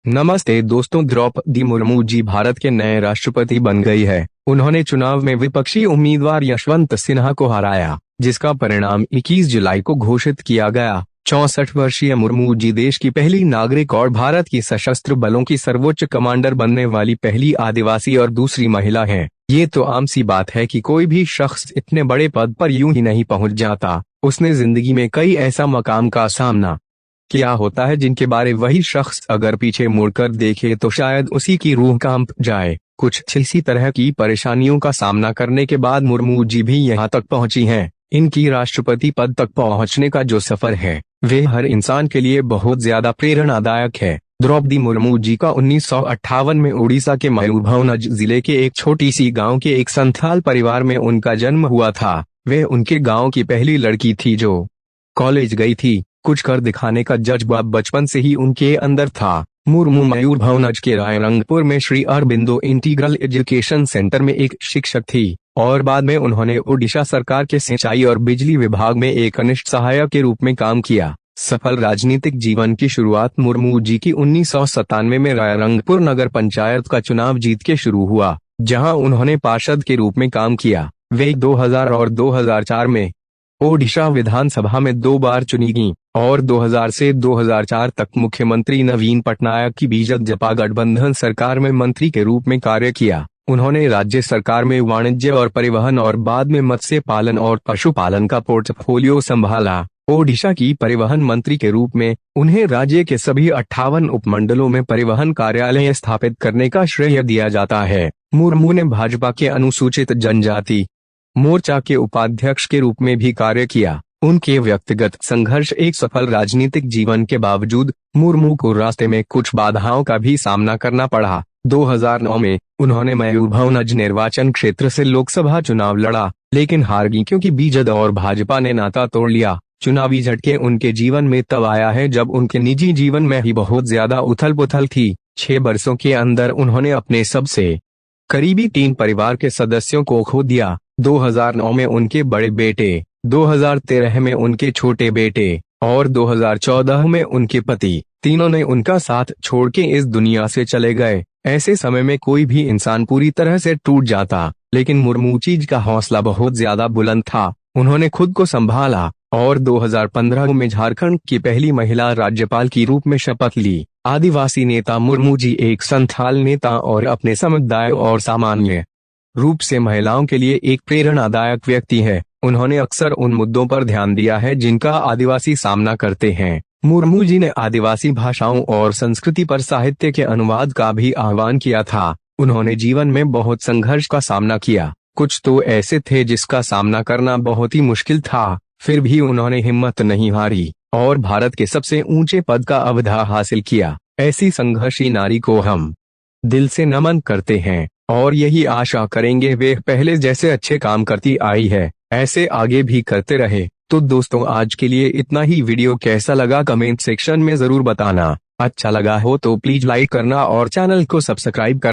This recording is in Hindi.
नमस्ते दोस्तों। द्रौपदी मुर्मू जी भारत के नए राष्ट्रपति बन गई है। उन्होंने चुनाव में विपक्षी उम्मीदवार यशवंत सिन्हा को हराया, जिसका परिणाम 21 जुलाई को घोषित किया गया। 64 वर्षीय मुर्मू जी देश की पहली नागरिक और भारत की सशस्त्र बलों की सर्वोच्च कमांडर बनने वाली पहली आदिवासी और दूसरी महिला हैं। ये तो आम सी बात है कि कोई भी शख्स इतने बड़े पद पर यूं ही नहीं पहुंच जाता। उसने जिंदगी में कई ऐसा मकाम का सामना क्या होता है जिनके बारे वही शख्स अगर पीछे मुड़कर देखे तो शायद उसी की रूह कांप जाए। कुछ इसी तरह की परेशानियों का सामना करने के बाद मुर्मू जी भी यहाँ तक पहुंची हैं। इनकी राष्ट्रपति पद तक पहुंचने का जो सफर है वे हर इंसान के लिए बहुत ज्यादा प्रेरणादायक है। द्रौपदी मुर्मू जी का 1958 में उड़ीसा के मयूरभंज जिले के एक छोटी सी गांव के एक संथाल परिवार में उनका जन्म हुआ था। वे उनके गांव की पहली लड़की थी जो कॉलेज गई थी। कुछ कर दिखाने का जज्बा बचपन से ही उनके अंदर था। मुर्मू मयूरभंज के रायरंगपुर में Shri Aurobindo integral education centre में एक शिक्षक थी और बाद में उन्होंने ओडिशा सरकार के सिंचाई और बिजली विभाग में एक कनिष्ठ सहायक के रूप में काम किया। सफल राजनीतिक जीवन की शुरुआत मुर्मू जी की 1997 में रायरंगपुर नगर पंचायत का चुनाव जीत के शुरू हुआ, जहां उन्होंने पार्षद के रूप में काम किया। वे 2000 और 2004 में ओडिशा विधानसभा में 2 बार चुनी गईं और 2000 से 2004 तक मुख्यमंत्री नवीन पटनायक की बीजेपी गठबंधन सरकार में मंत्री के रूप में कार्य किया। उन्होंने राज्य सरकार में वाणिज्य और परिवहन और बाद में मत्स्य पालन और पशुपालन का पोर्टफोलियो संभाला। ओडिशा की परिवहन मंत्री के रूप में उन्हें राज्य के सभी 58 उपमंडलों में परिवहन कार्यालय स्थापित करने का श्रेय दिया जाता है। मुर्मू ने भाजपा के अनुसूचित जनजाति मोर्चा के उपाध्यक्ष के रूप में भी कार्य किया। उनके व्यक्तिगत संघर्ष एक सफल राजनीतिक जीवन के बावजूद मुर्मू को रास्ते में कुछ बाधाओं का भी सामना करना पड़ा। 2009 में उन्होंने मयूरभंज निर्वाचन क्षेत्र से लोकसभा चुनाव लड़ा, लेकिन हार गई क्योंकि बीजेपी और भाजपा ने नाता तोड़ लिया। चुनावी झटके उनके जीवन में तब आया है जब उनके निजी जीवन में ही बहुत ज्यादा उथल पुथल थी। 6 वर्षों के अंदर उन्होंने अपने सबसे करीबी 3 परिवार के सदस्यों को खो दिया। 2009 में उनके बड़े बेटे, 2013 में उनके छोटे बेटे और 2014 में उनके पति, तीनों ने उनका साथ छोड़ के इस दुनिया से चले गए। ऐसे समय में कोई भी इंसान पूरी तरह से टूट जाता, लेकिन मुर्मू जी का हौसला बहुत ज्यादा बुलंद था। उन्होंने खुद को संभाला और 2015 में झारखंड की पहली महिला राज्यपाल की रूप में शपथ ली। आदिवासी नेता मुर्मू जी एक संथाल नेता और अपने समुदाय और सामान्य रूप से महिलाओं के लिए एक प्रेरणादायक व्यक्ति है। उन्होंने अक्सर उन मुद्दों पर ध्यान दिया है जिनका आदिवासी सामना करते हैं। मुर्मू जी ने आदिवासी भाषाओं और संस्कृति पर साहित्य के अनुवाद का भी आह्वान किया था। उन्होंने जीवन में बहुत संघर्ष का सामना किया। कुछ तो ऐसे थे जिसका सामना करना बहुत ही मुश्किल था, फिर भी उन्होंने हिम्मत नहीं हारी और भारत के सबसे ऊंचे पद का अवधा हासिल किया। ऐसी संघर्षी नारी को हम दिल से नमन करते हैं और यही आशा करेंगे वे पहले जैसे अच्छे काम करती आई है, ऐसे आगे भी करते रहे। तो दोस्तों, आज के लिए इतना ही। वीडियो कैसा लगा कमेंट सेक्शन में जरूर बताना। अच्छा लगा हो तो प्लीज लाइक करना और चैनल को सब्सक्राइब करना।